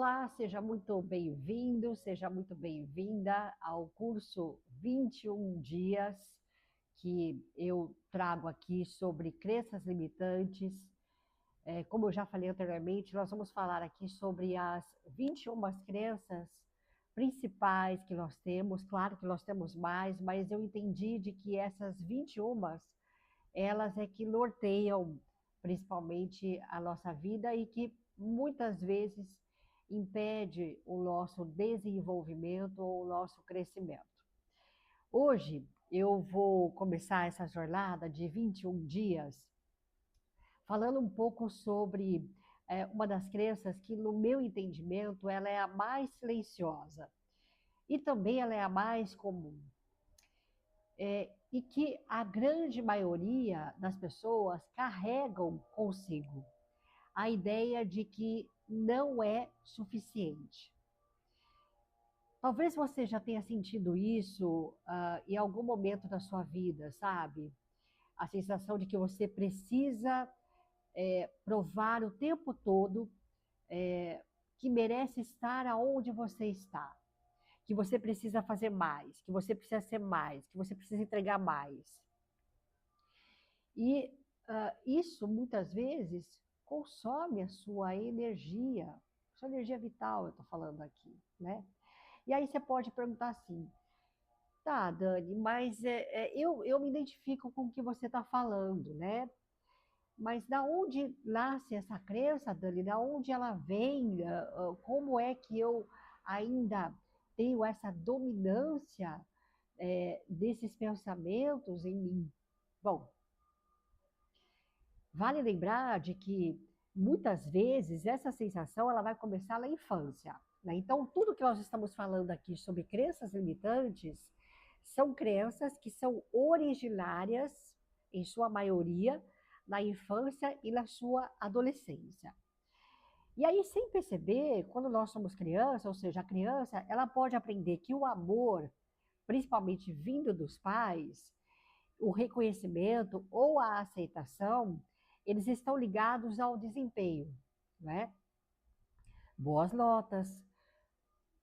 Olá, seja muito bem-vindo, seja muito bem-vinda ao curso 21 dias que eu trago aqui sobre crenças limitantes. Como eu já falei anteriormente, nós vamos falar aqui sobre as 21 crenças principais que nós temos. Claro que nós temos mais, mas eu entendi de que essas 21, elas é que norteiam principalmente a nossa vida e que muitas vezes impede o nosso desenvolvimento ou o nosso crescimento. Hoje eu vou começar essa jornada de 21 dias falando um pouco sobre uma das crenças que, no meu entendimento, ela é a mais silenciosa e também ela é a mais comum. E que a grande maioria das pessoas carregam consigo a ideia de que não é suficiente. Talvez você já tenha sentido isso em algum momento da sua vida, sabe? A sensação de que você precisa provar o tempo todo que merece estar aonde você está, que você precisa fazer mais, que você precisa ser mais, que você precisa entregar mais. E isso muitas vezes consome a sua energia vital, eu estou falando aqui, né? E aí você pode perguntar assim, tá, Dani, mas eu me identifico com o que você está falando, né? Mas da onde nasce essa crença, Dani? Da onde ela vem? Como é que eu ainda tenho essa dominância desses pensamentos em mim? Bom, vale lembrar de que muitas vezes essa sensação ela vai começar na infância, né? Então, tudo que nós estamos falando aqui sobre crenças limitantes são crenças que são originárias, em sua maioria, na infância e na sua adolescência. E aí, sem perceber, quando nós somos criança, ou seja, a criança, ela pode aprender que o amor, principalmente vindo dos pais, o reconhecimento ou a aceitação, eles estão ligados ao desempenho, né? Boas notas,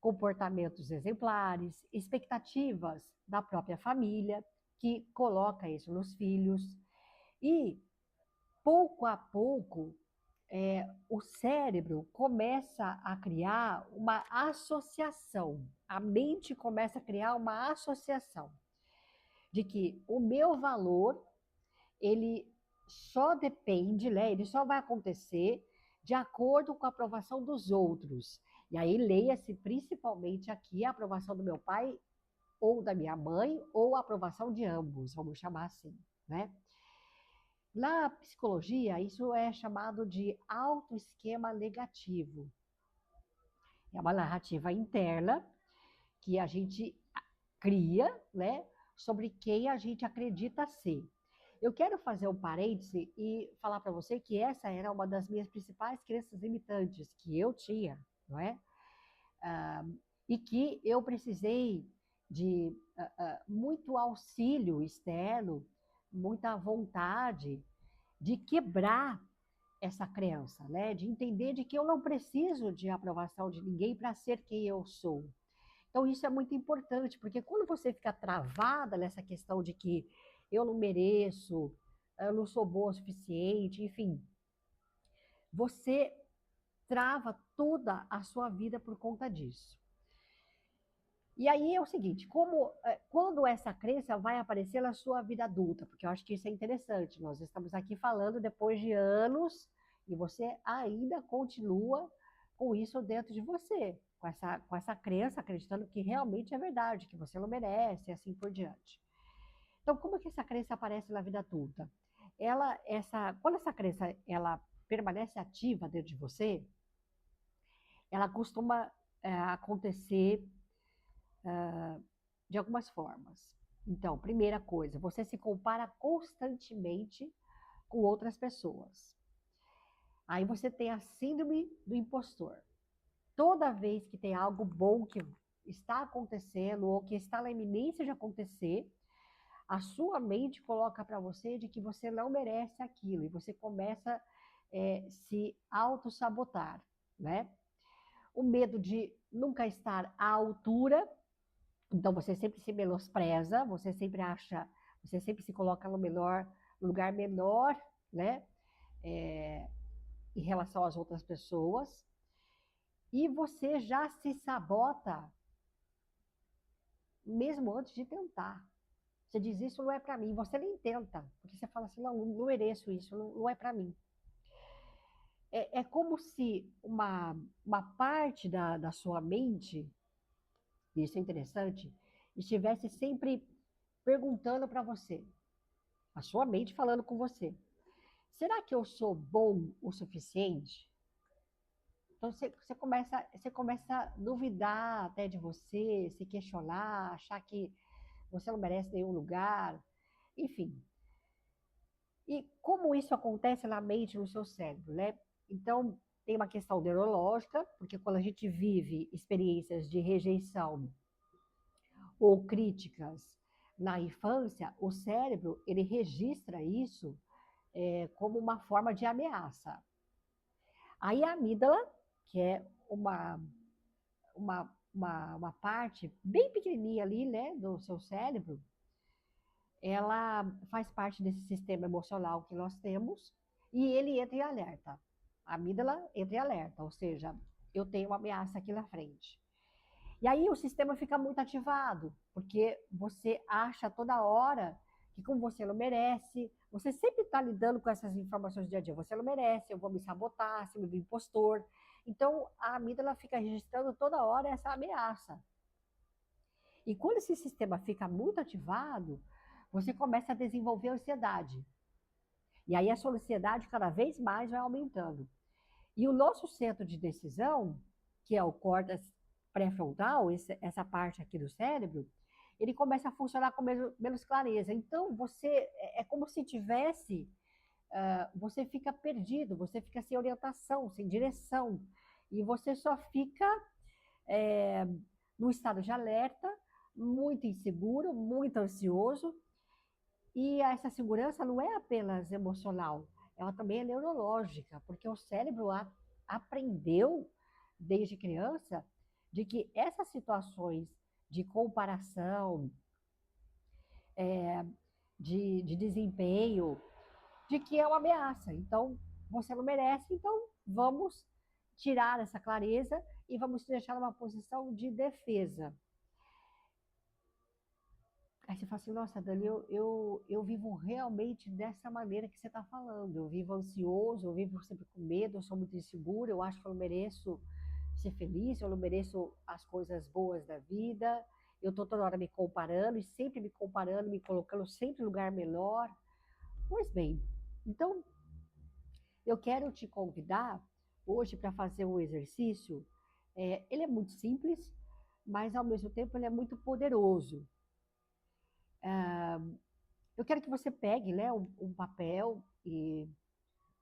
comportamentos exemplares, expectativas da própria família, que coloca isso nos filhos. E, pouco a pouco, o cérebro começa a criar uma associação, a mente começa a criar uma associação de que o meu valor ele só depende, né? Ele só vai acontecer de acordo com a aprovação dos outros. E aí leia-se principalmente aqui a aprovação do meu pai ou da minha mãe ou a aprovação de ambos, vamos chamar assim, né? Na psicologia, isso é chamado de autoesquema negativo. É uma narrativa interna que a gente cria, né, sobre quem a gente acredita ser. Eu quero fazer um parêntese e falar para você que essa era uma das minhas principais crenças limitantes que eu tinha, não é? Ah, e que eu precisei de muito auxílio externo, muita vontade de quebrar essa crença, né? De entender de que eu não preciso de aprovação de ninguém para ser quem eu sou. Então, isso é muito importante, porque quando você fica travada nessa questão de que eu não mereço, eu não sou boa o suficiente, enfim, você trava toda a sua vida por conta disso. E aí é o seguinte, quando essa crença vai aparecer na sua vida adulta, porque eu acho que isso é interessante, nós estamos aqui falando depois de anos e você ainda continua com isso dentro de você, com essa crença, acreditando que realmente é verdade, que você não merece e assim por diante. Então, como é que essa crença aparece na vida adulta? Quando essa crença ela permanece ativa dentro de você, ela costuma acontecer de algumas formas. Então, primeira coisa, você se compara constantemente com outras pessoas. Aí você tem a síndrome do impostor. Toda vez que tem algo bom que está acontecendo ou que está na iminência de acontecer, a sua mente coloca para você de que você não merece aquilo e você começa a se auto-sabotar, né? o medo de nunca estar à altura, então você sempre se menospreza, você sempre se coloca no lugar menor, né? É, em relação às outras pessoas, e você já se sabota mesmo antes de tentar. Você diz, isso não é para mim, você nem tenta, porque você fala assim, não, não mereço isso, não é para mim. É como se uma parte da sua mente, isso é interessante, estivesse sempre perguntando para você, a sua mente falando com você, será que eu sou bom o suficiente? Então você começa a duvidar até de você, se questionar, achar que você não merece nenhum lugar, enfim. E como isso acontece na mente, no seu cérebro, né? Então, tem uma questão neurológica, porque quando a gente vive experiências de rejeição ou críticas na infância, o cérebro, ele registra isso como uma forma de ameaça. Aí a amígdala, que é uma parte bem pequenininha ali, né, do seu cérebro, ela faz parte desse sistema emocional que nós temos e ele entra em alerta. A amígdala entra em alerta, ou seja, eu tenho uma ameaça aqui na frente. E aí o sistema fica muito ativado, porque você acha toda hora que como você não merece, você sempre está lidando com essas informações do dia a dia. Você não merece, eu vou me sabotar, síndrome do impostor. Então a amígdala fica registrando toda hora essa ameaça. E quando esse sistema fica muito ativado, você começa a desenvolver ansiedade. E aí a sua ansiedade cada vez mais vai aumentando. E o nosso centro de decisão, que é o córtex pré-frontal, essa parte aqui do cérebro, ele começa a funcionar com menos clareza. Então, você é como se tivesse, você fica perdido, você fica sem orientação, sem direção. E você só fica é, no estado de alerta, muito inseguro, muito ansioso. E essa segurança não é apenas emocional, ela também é neurológica, porque o cérebro aprendeu desde criança de que essas situações de comparação, de desempenho, de que é uma ameaça. Então, você não merece, então vamos tirar essa clareza e vamos te deixar numa posição de defesa. Aí você fala assim, nossa, Dani, eu vivo realmente dessa maneira que você está falando. Eu vivo ansioso, eu vivo sempre com medo, eu sou muito insegura, eu acho que eu não mereço ser feliz, eu não mereço as coisas boas da vida. Eu estou toda hora me comparando e sempre me comparando, me colocando sempre em lugar melhor. Pois bem, então eu quero te convidar hoje para fazer um exercício. Ele é muito simples, mas ao mesmo tempo ele é muito poderoso. Eu quero que você pegue, né, um papel e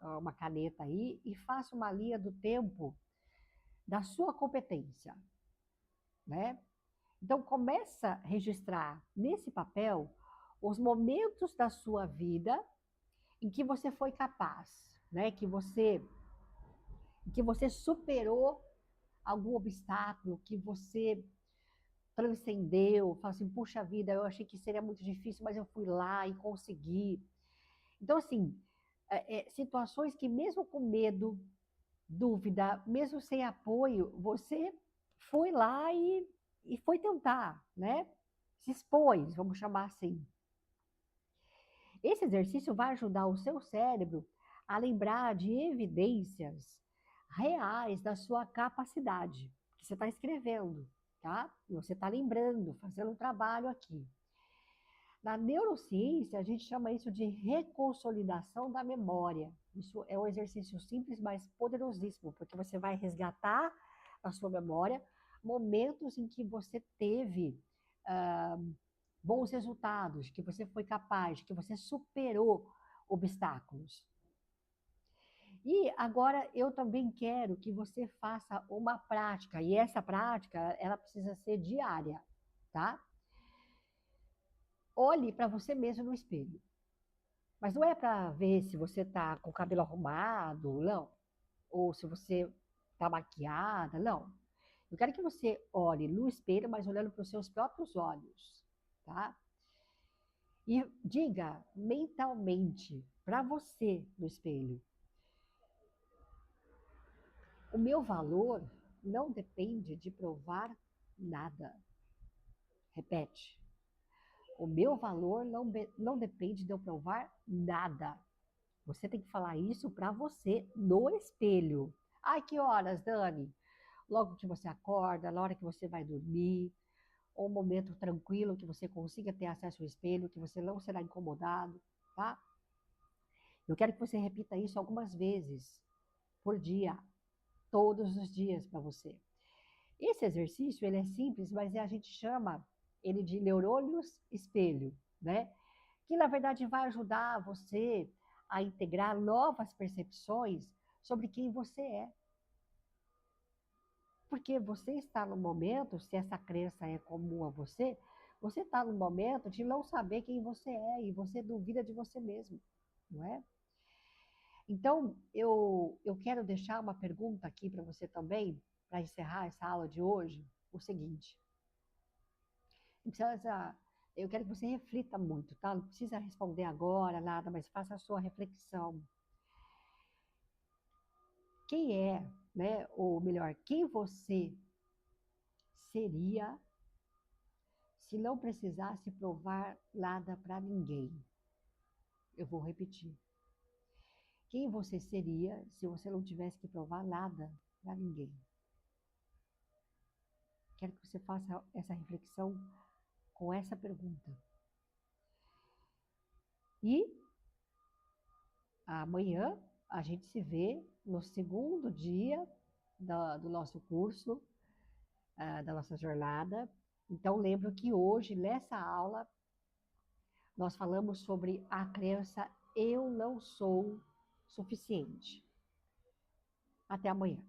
uma caneta aí e faça uma linha do tempo da sua competência, né? Então começa a registrar nesse papel os momentos da sua vida em que você foi capaz, né? Que você superou algum obstáculo, que você transcendeu, fala assim, puxa vida, eu achei que seria muito difícil, mas eu fui lá e consegui. Então, assim, situações que mesmo com medo, dúvida, mesmo sem apoio, você foi lá e foi tentar, né? Se expôs, vamos chamar assim. Esse exercício vai ajudar o seu cérebro a lembrar de evidências reais da sua capacidade, que você está escrevendo, tá? E você está lembrando, fazendo um trabalho aqui. Na neurociência, a gente chama isso de reconsolidação da memória. Isso é um exercício simples, mas poderosíssimo, porque você vai resgatar na sua memória momentos em que você teve ah, bons resultados, que você foi capaz, que você superou obstáculos. E agora eu também quero que você faça uma prática, e essa prática, ela precisa ser diária, tá? Olhe para você mesmo no espelho. Mas não é para ver se você está com o cabelo arrumado, não. Ou se você está maquiada, não. Eu quero que você olhe no espelho, mas olhando para os seus próprios olhos, tá? E diga mentalmente para você no espelho: o meu valor não depende de provar nada. Repete. O meu valor não depende de eu provar nada. Você tem que falar isso para você no espelho. Ai, que horas, Dani? Logo que você acorda, na hora que você vai dormir, ou um momento tranquilo que você consiga ter acesso ao espelho, que você não será incomodado, tá? Eu quero que você repita isso algumas vezes por dia, todos os dias para você. Esse exercício, ele é simples, mas a gente chama ele de neurônios espelho, né? Que na verdade vai ajudar você a integrar novas percepções sobre quem você é. Porque você está no momento, se essa crença é comum a você, você está no momento de não saber quem você é e você duvida de você mesmo, não é? Então, eu quero deixar uma pergunta aqui para você também, para encerrar essa aula de hoje, o seguinte. Precisa, eu quero que você reflita muito, tá? Não precisa responder agora, nada, mas faça a sua reflexão. Quem é, né? Ou melhor, quem você seria se não precisasse provar nada para ninguém? Eu vou repetir. Quem você seria se você não tivesse que provar nada para ninguém? Quero que você faça essa reflexão com essa pergunta. E amanhã a gente se vê no segundo dia do nosso curso, da nossa jornada. Então, lembro que hoje, nessa aula, nós falamos sobre a crença eu não sou suficiente. Até amanhã.